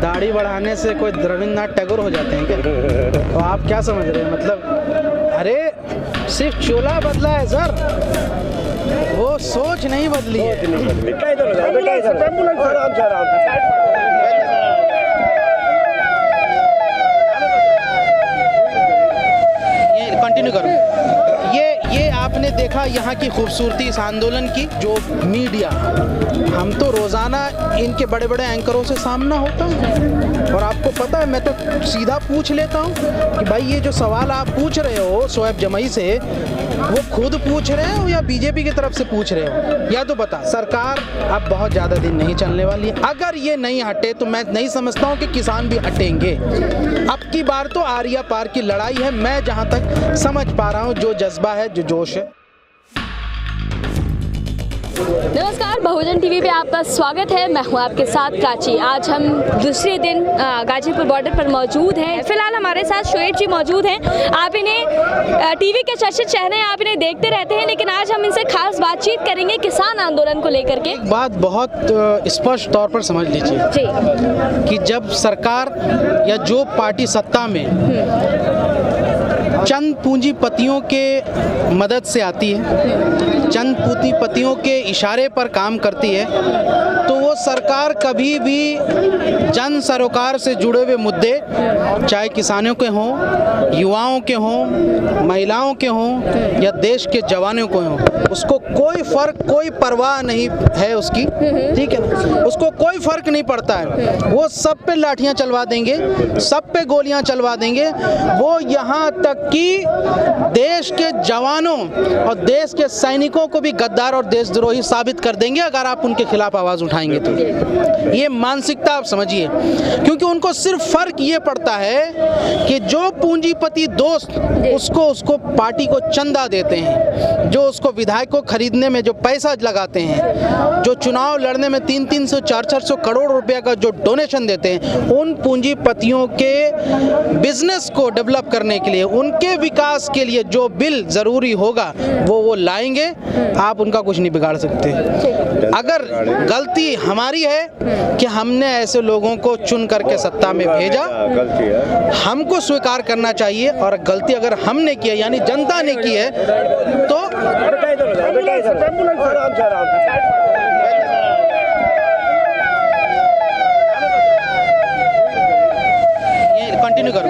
दाढ़ी बढ़ाने से कोई रविन्द्रनाथ टैगोर हो जाते हैं क्या? तो आप क्या समझ रहे हैं? मतलब अरे सिर्फ चोला बदला है सर, वो सोच नहीं बदली है। ये कंटिन्यू करो। ये आपने देखा यहाँ की खूबसूरती इस आंदोलन की। जो मीडिया, हम तो रोज़ाना इनके बड़े बड़े एंकरों से सामना होता है और आपको पता है मैं तो सीधा पूछ लेता हूँ कि भाई ये जो सवाल आप पूछ रहे हो शोएब जमई से, वो खुद पूछ रहे हो या बीजेपी की तरफ से पूछ रहे हो? या तो बता। सरकार अब बहुत ज़्यादा दिन नहीं चलने वाली है। अगर ये नहीं हटे तो मैं नहीं समझता हूँ कि किसान भी हटेंगे। अब की बार तो आरिया पार की लड़ाई है, मैं जहाँ तक समझ पा रहा हूँ, जो जज्बा है, जो जोश है। नमस्कार, बहुजन टीवी पे आपका स्वागत है। मैं हूं आपके साथ प्राची। आज हम दूसरे दिन गाजीपुर बॉर्डर पर मौजूद हैं। फिलहाल हमारे साथ शोएब जी मौजूद हैं। आप इन्हें टीवी के चर्चित चेहरे हैं, आप इन्हें देखते रहते हैं, लेकिन आज हम इनसे खास बातचीत करेंगे किसान आंदोलन को लेकर के। बात बहुत स्पष्ट तौर पर समझ लीजिए जी कि जब सरकार या जो पार्टी सत्ता में चंद पूंजीपतियों के मदद से आती है, चंद पूंजीपतियों के इशारे पर काम करती है, तो वो सरकार कभी भी जन सरोकार से जुड़े हुए मुद्दे, चाहे किसानों के हों, युवाओं के हों, महिलाओं के हों या देश के जवानों के हों, उसको कोई फर्क, कोई परवाह नहीं है उसकी, ठीक है ना? उसको कोई फर्क नहीं पड़ता है। वो सब पे लाठियां चलवा देंगे, सब पे गोलियां चलवा देंगे। वो यहाँ तक कि देश के जवानों और देश के सैनिकों को भी गद्दार और देशद्रोही साबित कर देंगे अगर आप उनके खिलाफ आवाज उठाएंगे तो। ये मानसिकता आप समझिए, क्योंकि उनको सिर्फ फर्क ये पड़ता है कि जो पूंजीपति दोस्त उसको पार्टी को चंदा देते हैं, जो उसको विधायक को खरीदने में जो पैसा लगाते हैं, जो चुनाव लड़ने में 300 400 करोड़ रुपए का जो डोनेशन देते हैं, उन पूंजीपतियों के बिजनेस को डेवलप करने के लिए, उनके विकास के लिए जो बिल जरूरी होगा वो लाएंगे। आप उनका कुछ नहीं बिगाड़ सकते। अगर गलती हमारी है कि हमने ऐसे लोगों को चुन करके सत्ता में भेजा, हमको स्वीकार करना चाहिए। और गलती अगर हमने की है, यानी जनता ने की है, तो कंटिन्यू करो।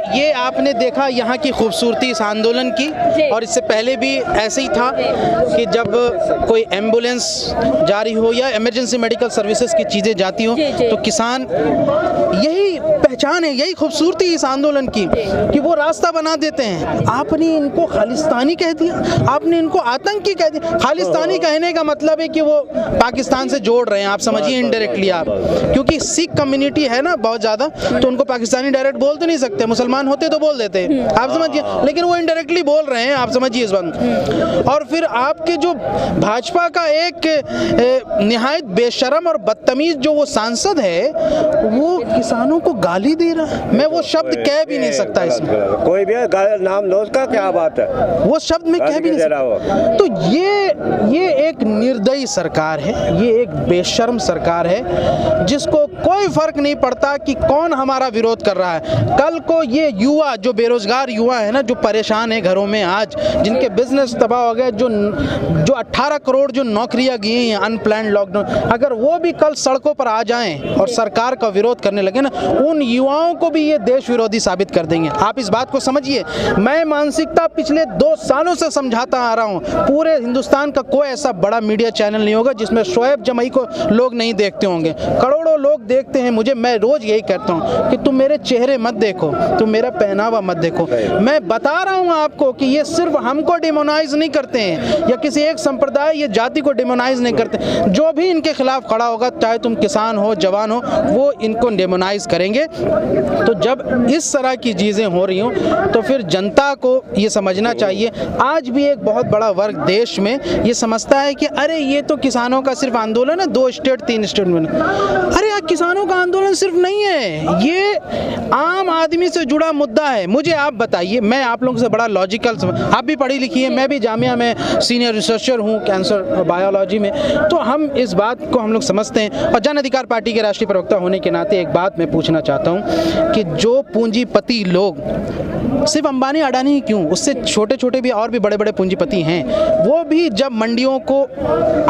ये आपने देखा यहाँ की खूबसूरती इस आंदोलन की। और इससे पहले भी ऐसे ही था कि जब कोई एम्बुलेंस जा रही हो या इमरजेंसी मेडिकल सर्विसेज की चीज़ें जाती हो तो किसान, यही पहचान है, यही खूबसूरती इस आंदोलन की कि वो रास्ता बना देते हैं। आपने इनको खालिस्तानी कह दिया, आपने इनको आतंकी कह दिया। खालिस्तानी कहने का मतलब है कि वो पाकिस्तान से जोड़ रहे हैं, आप समझिए इनडायरेक्टली आप, क्योंकि सिख कम्युनिटी है ना बहुत ज़्यादा, तो उनको पाकिस्तानी डायरेक्ट बोल तो नहीं सकते, मुसलमान होते तो बोल देते, आप समझिए, लेकिन वो इनडायरेक्टली बोल रहे हैं, आप समझिए इस बात। और फिर आपके जो भाजपा का एक निहायत बेशरम और बदतमीज जो वो सांसद है, वो किसानों को गाली दे रहा है। मैं वो शब्द कह भी नहीं सकता इसमें, कोई भी नाम लो उसका, क्या बात है, वो शब्द में कह भी नहीं सकता। तो ये एक निर्दयी सरकार है, ये एक बेशर्म सरकार है जिसको कोई फर्क नहीं पड़ता कि कौन हमारा विरोध कर रहा है। कल को ये युवा, जो बेरोजगार युवा है ना, जो परेशान है घरों में आज, जिनके बिजनेस तबाह हो गए, जो 18 करोड़ जो नौकरियां गई हैं अनप्लान्ड लॉकडाउन, अगर वो भी कल सड़कों पर आ जाएं और सरकार का विरोध करने लगे ना, उन युवाओं को भी ये देश विरोधी साबित कर देंगे। आप इस बात को समझिए। मैं मानसिकता पिछले 2 सालों से समझाता आ रहा हूँ। पूरे हिंदुस्तान का कोई ऐसा बड़ा मीडिया चैनल नहीं होगा जिसमें शोएब जमई को लोग नहीं देखते होंगे। करोड़ों लोग देखते हैं मुझे। मैं रोज यही कहता हूँ कि तुम मेरे चेहरे मत देखो, तुम मेरा पहनावा मत देखो। मैं बता रहा हूँ आपको कि ये सिर्फ हमको डिमोनाइज नहीं करते हैं या किसी एक संप्रदाय या जाति को डिमोनाइज नहीं करते। जो भी इनके खिलाफ खड़ा होगा, चाहे तुम किसान हो, जवान हो, वो इनको डिमोनाइज करेंगे। तो जब इस तरह की चीज़ें हो रही हों तो फिर जनता को ये समझना चाहिए। आज भी एक बहुत बड़ा वर्ग देश में ये समझता है कि अरे ये तो किसानों का सिर्फ आंदोलन है, 2 स्टेट 3 स्टेट में। अरे यार, किसानों का आंदोलन सिर्फ नहीं है, ये आम आदमी से जुड़ा मुद्दा है। मुझे आप बताइए, मैं आप लोगों से बड़ा लॉजिकल, आप भी पढ़ी लिखी है, मैं भी जामिया में सीनियर रिसर्चर हूँ कैंसर बायोलॉजी में, तो हम इस बात को हम लोग समझते हैं। और जन अधिकार पार्टी के राष्ट्रीय प्रवक्ता होने के नाते एक बात मैं पूछना चाहता हूँ कि जो पूंजीपति लोग, सिर्फ अंबानी अडानी ही क्यों, उससे छोटे छोटे भी और भी बड़े बड़े पूंजीपति हैं, वो भी जब मंडियों को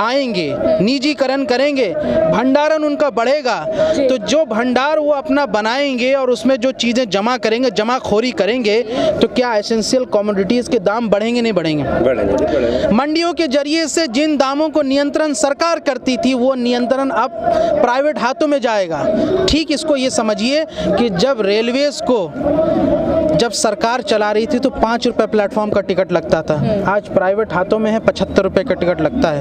आएंगे, निजीकरण करेंगे, भंडारण उनका बढ़ेगा, तो जो भंडार वो अपना बनाएंगे और उसमें जो चीज़ें जमा करेंगे, जमाखोरी करेंगे, तो क्या एसेंशियल कमोडिटीज़ के दाम बढ़ेंगे नहीं बढ़ेंगे? बढ़ेंगे। मंडियों के जरिए से जिन दामों को नियंत्रण सरकार करती थी, वो नियंत्रण अब प्राइवेट हाथों में जाएगा। ठीक इसको ये समझिए कि जब रेलवेज को जब सरकार चला रही थी तो 5 रुपये प्लेटफॉर्म का टिकट लगता था, आज प्राइवेट हाथों में है 75 रुपये का टिकट लगता है।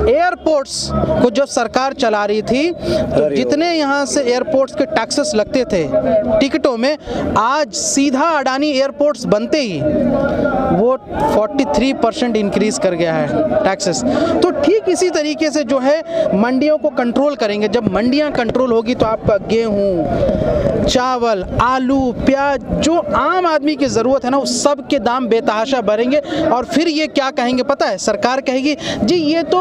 एयरपोर्ट्स को जब सरकार चला रही थी तो जितने यहाँ से एयरपोर्ट्स के टैक्सेस लगते थे टिकटों में, आज सीधा अडानी एयरपोर्ट्स बनते ही वो 43% इंक्रीज कर गया है टैक्सेस। तो ठीक इसी तरीके से जो है मंडियों को कंट्रोल करेंगे। जब मंडियाँ कंट्रोल होगी तो आपका गेहूँ, चावल, आलू, प्याज, जो आम आदमी की ज़रूरत है ना, उस सब के दाम बेतहाशा बढ़ेंगे। और फिर ये क्या कहेंगे पता है? सरकार कहेगी जी ये तो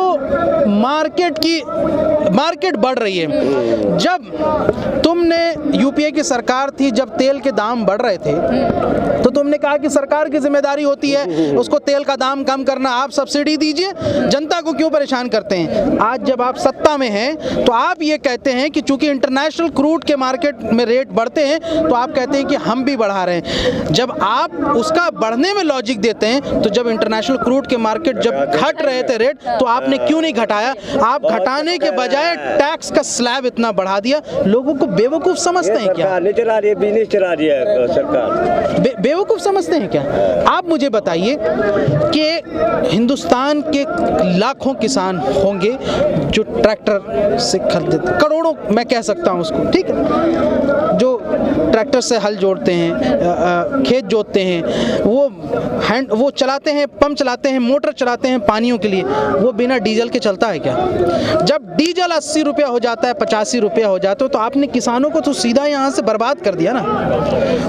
मार्केट बढ़ रही है। जब तुमने यूपीए की सरकार थी, जब तेल के दाम बढ़ रहे थे तो तुमने कहा कि सरकार की जिम्मेदारी होती है उसको तेल का दाम कम करना, आप सब्सिडी दीजिए, जनता को क्यों परेशान करते हैं। आज जब आप सत्ता में हैं तो आप ये कहते हैं कि चूंकि इंटरनेशनल क्रूड के मार्केट में रेट बढ़ते हैं तो आप कहते हैं कि हम भी बढ़ा रहे हैं। जब आप उसका बढ़ने में लॉजिक देते हैं तो जब इंटरनेशनल क्रूड के मार्केट जब घट रहे थे रेट, तो आपने क्यों नहीं घटाया? आप घटाने के बजाय टैक्स का स्लैब इतना बढ़ा दिया। लोगों को बेवकूफ समझते हैं क्या? नहीं चला रही है, बिजनेस चला रही है सरकार। बेवकूफ समझते हैं क्या? आप मुझे बताइए कि हिंदुस्तान के लाखों किसान होंगे जो ट्रैक्टर से खरीदते, करोड़ों मैं कह सकता हूं उसको, ठीक है, जो ट्रैक्टर से हल जोड़ते हैं, खेत जोतते हैं, वो चलाते हैं, पंप चलाते हैं, मोटर चलाते हैं पानियों के लिए, वो बिना डीजल के चलता है क्या? जब डीजल 80 रुपया हो जाता है, 85 रुपया हो जाता है, तो आपने किसानों को तो सीधा यहाँ से बर्बाद कर दिया ना।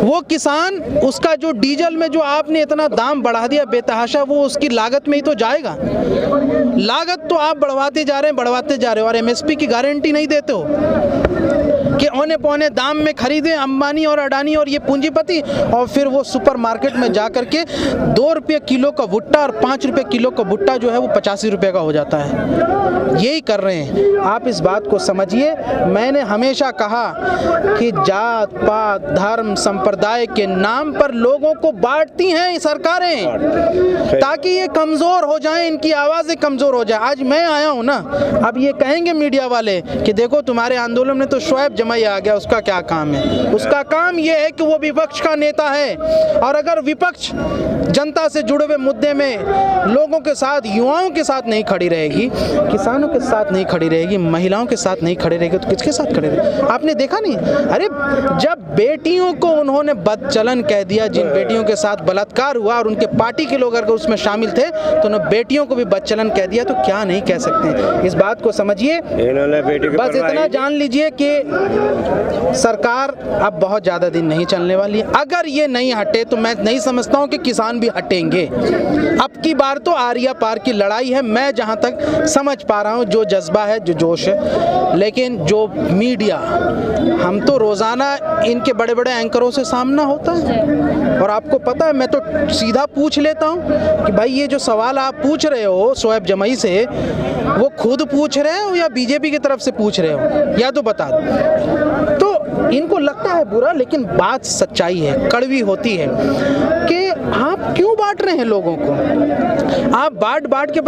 वो किसान, उसका जो डीजल में जो आपने इतना दाम बढ़ा दिया बेतहाशा, वो उसकी लागत में ही तो जाएगा। लागत तो आप बढ़वाते जा रहे हो और एमएसपी की गारंटी नहीं देते हो कि औने पौने दाम में खरीदें अंबानी और अडानी और ये पूंजीपति, और फिर वो सुपरमार्केट में जा कर के 2 रुपये किलो का भुट्टा और 5 रुपये किलो का भुट्टा जो है वो 85 रुपये का हो जाता है। यही कर रहे हैं। आप इस बात को समझिए। मैंने हमेशा कहा कि जात पात धर्म संप्रदाय के नाम पर लोगों को बांटती हैं सरकारें ताकि ये कमज़ोर हो जाएं, इनकी आवाज़ें कमज़ोर हो जाए। आज मैं आया हूँ ना, अब ये कहेंगे मीडिया वाले कि देखो तुम्हारे आंदोलन में तो शोएब जमाई आ गया, उसका क्या काम है? उसका काम ये है कि वो विपक्ष का नेता है, और अगर विपक्ष जनता से जुड़े हुए मुद्दे में लोगों के साथ, युवाओं के साथ नहीं खड़ी रहेगी, किसानों के साथ नहीं खड़ी रहेगी, महिलाओं के साथ नहीं खड़ी रहेगी, तो किसके साथ खड़े रहेगी? आपने देखा नहीं? अरे जब बेटियों को उन्होंने बदचलन कह दिया, जिन बेटियों के साथ बलात्कार हुआ और उनके पार्टी के लोग अगर उसमें शामिल थे तो उन्होंने बेटियों को भी बदचलन कह दिया, तो क्या नहीं कह सकते? इस बात को समझिए। बस इतना जान लीजिए कि सरकार अब बहुत ज़्यादा दिन नहीं चलने वाली है। अगर ये नहीं हटे तो मैं नहीं समझता हूँ कि किसान भी हटेंगे। अब की बार तो आरिया पार की लड़ाई है, मैं जहाँ तक समझ पा रहा हूँ, जो जज्बा है, जो जोश है। लेकिन जो मीडिया, हम तो रोज़ाना इनके बड़े बड़े एंकरों से सामना होता है, और आपको पता है मैं तो सीधा पूछ लेता हूँ कि भाई ये जो सवाल आप पूछ रहे हो शोएब जमाई से, वो खुद पूछ रहे हो या बीजेपी की तरफ से पूछ रहे हो, या तो बता दो। तो इनको लगता है बुरा, लेकिन बात सच्चाई है, कड़वी होती है कि आप क्यों बांट रहे हैं लोगों को? आप बांट के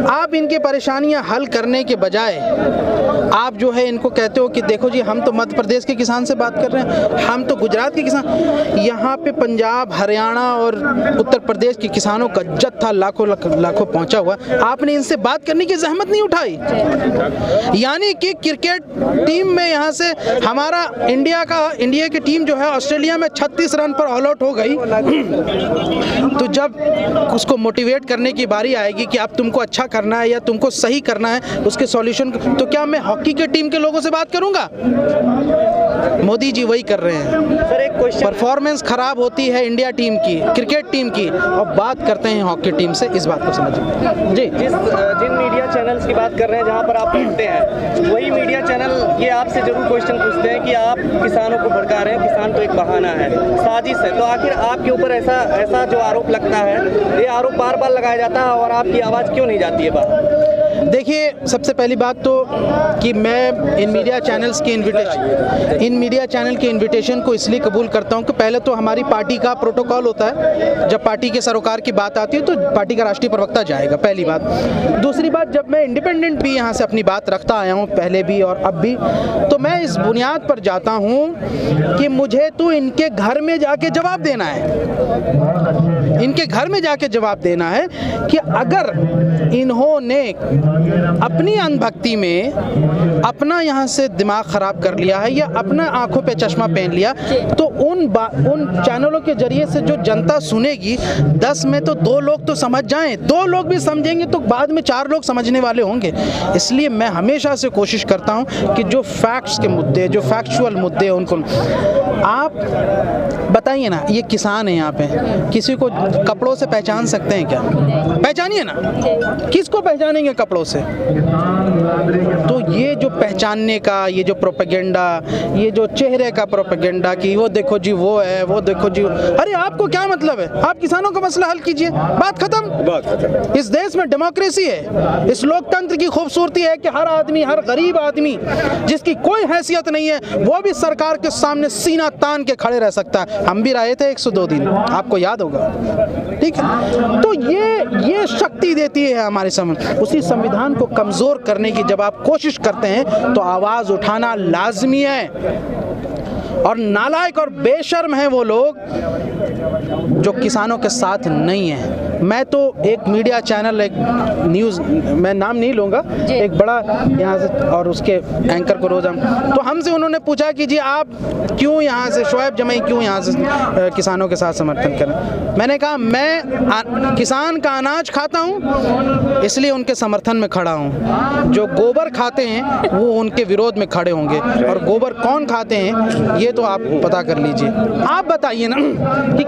आप इनके परेशानियां हल करने के बजाय आप जो है इनको कहते हो कि देखो जी हम तो मध्य प्रदेश के किसान से बात कर रहे हैं, हम तो गुजरात के किसान, यहाँ पे पंजाब, हरियाणा और उत्तर प्रदेश के किसानों का जत्था लाखों पहुंचा हुआ, आपने इनसे बात करने की जहमत नहीं उठाई। यानी कि क्रिकेट टीम में यहाँ से हमारा इंडिया की टीम जो है ऑस्ट्रेलिया में 36 रन पर ऑल आउट हो गई, तो जब उसको मोटिवेट करने की बारी आएगी कि अब तुमको अच्छा करना है या तुमको सही करना है उसके सॉल्यूशन, तो क्या मैं हॉकी के टीम के लोगों से बात करूंगा? मोदी जी वही कर रहे हैं। सर एक क्वेश्चन, परफॉर्मेंस खराब होती है इंडिया टीम की, क्रिकेट टीम की, और बात करते हैं हॉकी टीम से, इस बात को समझिए जी। जिन मीडिया चैनल्स की बात कर रहे हैं जहां पर आप बैठते हैं, वही मीडिया चैनल ये आपसे जरूर क्वेश्चन पूछते हैं कि आप किसानों को भड़का रहे हैं, किसान तो एक बहाना है, साजिश है। तो आखिर आपके ऊपर ऐसा जो आरोप लगता है, ये आरोप बार बार लगाया जाता है और आपकी आवाज़ क्यों नहीं जाती है बाहर? देखिए, सबसे पहली बात तो कि मैं इन मीडिया चैनल के इनविटेशन को इसलिए कबूल करता हूं कि पहले तो हमारी पार्टी का प्रोटोकॉल होता है, जब पार्टी के सरोकार की बात आती है तो पार्टी का राष्ट्रीय प्रवक्ता जाएगा, पहली बात। दूसरी बात, जब मैं इंडिपेंडेंट भी यहाँ से अपनी बात रखता आया हूँ पहले भी और अब भी, तो मैं इस बुनियाद पर जाता हूँ कि मुझे तो इनके घर में जाके जवाब देना है, इनके घर में जाके जवाब देना है कि अगर इन्होंने अपनी अनभक्ति में अपना यहाँ से दिमाग खराब कर लिया है या अपना आंखों पे चश्मा पहन लिया, तो उन चैनलों के जरिए से जो जनता सुनेगी, 10 में तो 2 लोग तो समझ जाएं, 2 लोग भी समझेंगे तो बाद में 4 लोग समझने वाले होंगे। इसलिए मैं हमेशा से कोशिश करता हूँ कि जो फैक्ट्स के मुद्दे, जो फैक्चुअल मुद्दे हैं, उनको आप बताइए ना। ये किसान है यहाँ पे, किसी को कपड़ों से पहचान सकते हैं क्या? पहचानिए ना, किसको पहचानेंगे कपड़ों से? तो ये जो पहचानने का, ये जो प्रोपेगेंडा, ये जो चेहरे का प्रोपेगेंडा कि वो देखो जी वो है, वो देखो जी, अरे आपको क्या मतलब है? आप किसानों का मसला हल कीजिए, बात खत्म। इस देश में डेमोक्रेसी है, इस लोकतंत्र की खूबसूरती है कि हर आदमी, हर गरीब आदमी जिसकी कोई हैसियत नहीं है, वो भी सरकार के सामने सीना तान के खड़े रह सकता है। हम भी रहे थे 102 दिन, आपको याद होगा, ठीक है? तो ये शक्ति देती है हमारे समय। उसी संविधान को कमजोर करने की जब आप कोशिश करते हैं तो आवाज उठाना लाजमी है। और नालायक और बेशर्म हैं वो लोग जो किसानों के साथ नहीं हैं। मैं तो एक मीडिया चैनल, एक न्यूज़, मैं नाम नहीं लूँगा, एक बड़ा यहाँ से, और उसके एंकर को रोज़ तो हमसे उन्होंने पूछा कि जी आप क्यों यहाँ से, शोएब जमई क्यों यहाँ से किसानों के साथ समर्थन करें? मैंने कहा मैं किसान का अनाज खाता हूँ इसलिए उनके समर्थन में खड़ा हूँ। जो गोबर खाते हैं वो उनके विरोध में खड़े होंगे, और गोबर कौन खाते हैं ये तो आप पता कर लीजिए। आप बताइए ना कि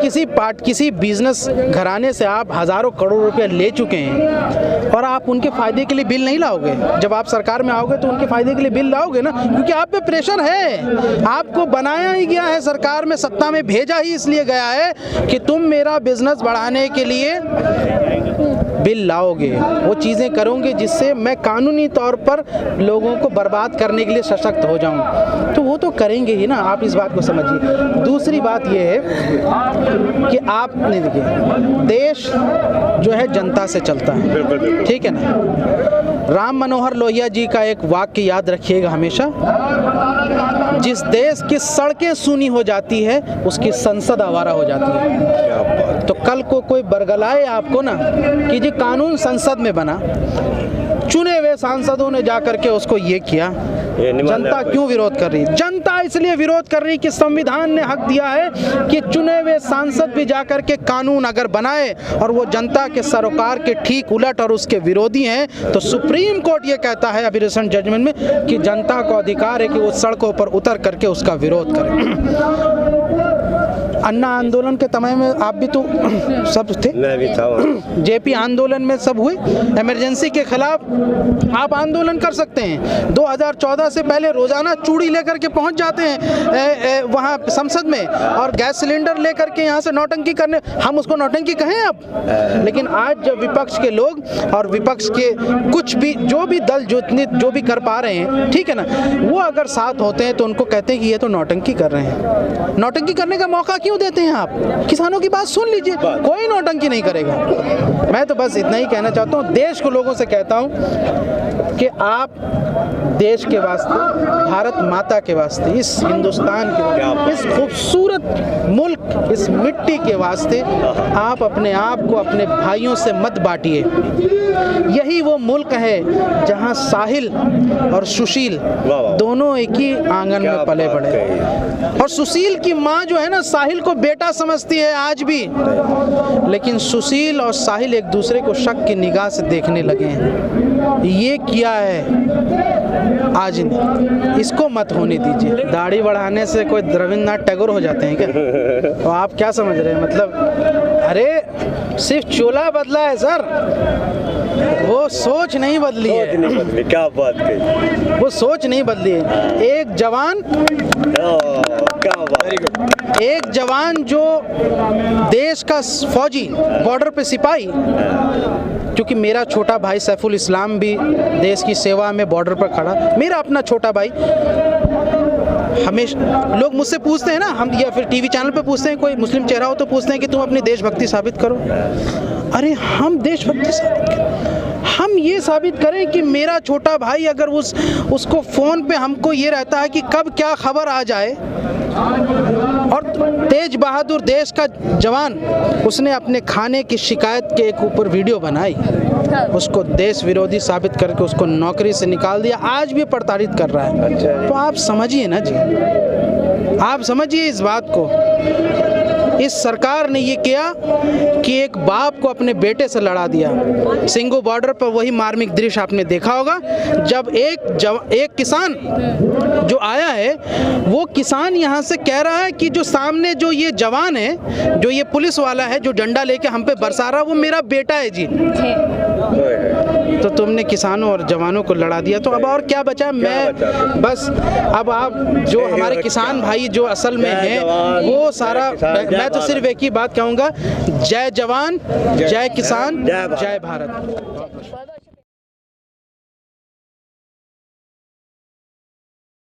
किसी बिजनेस घराने से आप हजारों करोड़ रुपए ले चुके हैं और आप उनके फायदे के लिए बिल नहीं लाओगे? जब आप सरकार में आओगे तो उनके फायदे के लिए बिल लाओगे ना, क्योंकि आप पे प्रेशर है। आपको बनाया ही गया है, सरकार में, सत्ता में भेजा ही इसलिए गया है कि तुम मेरा बिजनेस बढ़ाने के लिए बिल लाओगे, वो चीज़ें करोगे जिससे मैं कानूनी तौर पर लोगों को बर्बाद करने के लिए सशक्त हो जाऊं, तो वो तो करेंगे ही ना। आप इस बात को समझिए। दूसरी बात ये है कि आपने देखिए, देश जो है जनता से चलता है, ठीक है ना? राम मनोहर लोहिया जी का एक वाक्य याद रखिएगा हमेशा, जिस देश की सड़कें सूनी हो जाती है उसकी संसद आवारा हो जाती है। तो कल को कोई बरगलाए आपको ना कि जी कानून संसद में बना, चुने हुए सांसदों ने जाकर के उसको ये किया, जनता क्यों विरोध कर रही? जनता इसलिए विरोध कर रही कि संविधान ने हक दिया है कि चुने हुए सांसद भी जाकर के कानून अगर बनाए और वो जनता के सरोकार के ठीक उलट और उसके विरोधी हैं, तो सुप्रीम कोर्ट ये कहता है अभी रिसेंट जजमेंट में कि जनता को अधिकार है कि वो सड़कों पर उतर करके उसका विरोध करे। अन्ना आंदोलन के समय में आप भी तो सब थे, मैं भी था। जेपी आंदोलन में सब हुए, इमरजेंसी के खिलाफ आप आंदोलन कर सकते हैं। 2014 से पहले रोजाना चूड़ी लेकर के पहुंच जाते हैं वहां संसद में, और गैस सिलेंडर लेकर के यहां से नौटंकी करने, हम उसको नौटंकी कहें अब? लेकिन आज जब विपक्ष के लोग और विपक्ष के कुछ भी जो भी दल जो भी कर पा रहे हैं, ठीक है ना, वो अगर साथ होते हैं तो उनको कहते हैं कि ये तो नौटंकी कर रहे हैं। नौटंकी करने का मौका क्यों देते हैं आप? किसानों की बात सुन लीजिए, कोई नौटंकी नहीं करेगा। मैं तो बस इतना ही कहना चाहता हूँ, देश के लोगों से कहता हूँ कि आप देश के वास्ते, भारत माता के वास्ते, इस हिंदुस्तान के वास्ते, इस खूबसूरत मुल्क, इस मिट्टी के वास्ते आप अपने आप को अपने भाइयों से मत बांटिए। यही वो मुल्क है जहाँ साहिल और सुशील दोनों एक ही आंगन में पले बड़े, और सुशील की माँ जो है ना, साहिल को बेटा समझती है आज भी, लेकिन सुशील और साहिल एक दूसरे को शक की निगाह से देखने लगे हैं। ये किया किया है आज नहीं, इसको मत होने दीजिए। दाढ़ी बढ़ाने से कोई रविंद्रनाथ टैगोर हो जाते हैं क्या? तो आप क्या समझ रहे हैं? मतलब अरे सिर्फ चोला बदला है सर, वो सोच नहीं बदली है। क्या बात कही, वो सोच नहीं बदली है। एक जवान, क्या बात, एक जवान जो देश का फौजी, बॉर्डर पे सिपाही, क्योंकि मेरा छोटा भाई सैफुल इस्लाम भी देश की सेवा में बॉर्डर पर खड़ा, मेरा अपना छोटा भाई। हमेशा लोग मुझसे पूछते हैं ना, हम या फिर टीवी चैनल पे पूछते हैं, कोई मुस्लिम चेहरा हो तो पूछते हैं कि तुम अपनी देशभक्ति साबित करो। अरे हम देशभक्ति साबित करें, हम ये साबित करें कि मेरा छोटा भाई अगर उसको फ़ोन पे हमको ये रहता है कि कब क्या खबर आ जाए, और तेज बहादुर देश का जवान उसने अपने खाने की शिकायत के एक ऊपर वीडियो बनाई, उसको देश विरोधी साबित करके उसको नौकरी से निकाल दिया, आज भी प्रताड़ित कर रहा है। तो आप समझिए ना जी, आप समझिए इस बात को। इस सरकार ने ये किया कि एक बाप को अपने बेटे से लड़ा दिया। सिंगू बॉर्डर पर वही मार्मिक दृश्य आपने देखा होगा, जब एक किसान जो आया है, वो किसान यहाँ से कह रहा है कि जो सामने जो ये जवान है, जो ये पुलिस वाला है, जो डंडा लेके हम पे बरसा रहा, वो मेरा बेटा है जी। तो तुमने किसानों और जवानों को लड़ा दिया, तो अब और क्या बचा? मैं बस अब आप जो हमारे किसान भाई जो असल में हैं, वो सारा, मैं तो सिर्फ एक ही बात कहूँगा, जय जवान, जय किसान, जय भारत।